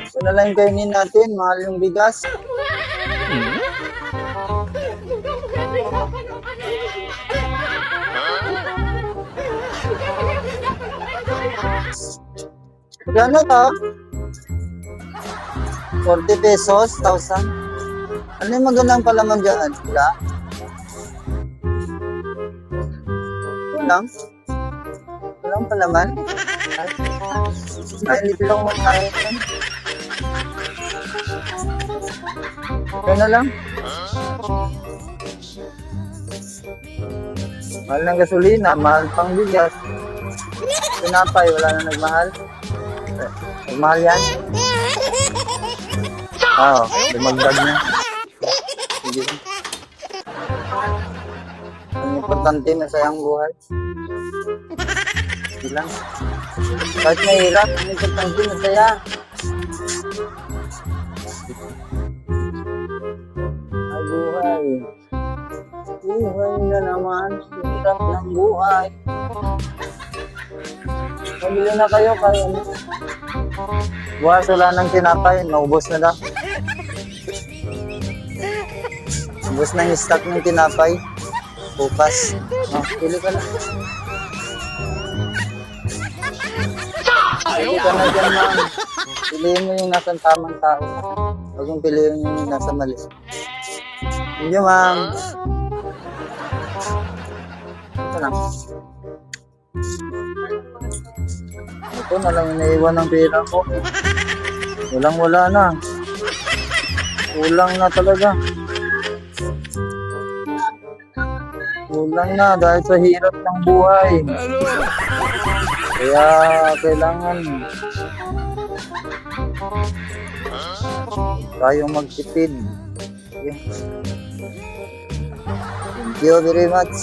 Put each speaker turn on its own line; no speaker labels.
Ito na lang yung kainin natin, mahal yung bigas. Gano to? 40 pesos, 1,000. Ano yung magandang palaman dyan? Wala? Walang? Walang palaman? Ay, hindi lang makain. Ito na lang. Mahal ng gasolina, mahal pang bigas. Pinapay, wala na nagmahal. Nagmahal yan? Oo, dumagdag na. Sige. Ang importante, masayang buhay. Sige lang. Kahit mahirap, ang importante, masaya. Ay, buhay. Buhay na naman. Hirap ng buhay. Pabili na kayo, kaya ano? Bukas wala nang tinapay, naubos na daw. Ubos na yung stock ng tinapay. Bukas. Oh, pili ka na. Pili ka na dyan, ma'am. Piliin mo yung nasa tamang tao. Huwag yung piliin yung nasa mali. Hindi, ma'am. Ito lang. Ito na lang yung naiwan ng pera ko. Walang-wala na. Kulang na talaga. Kulang na dahil sa hirap ng buhay. Kaya kailangan tayong magtipid. Okay. Thank you very much.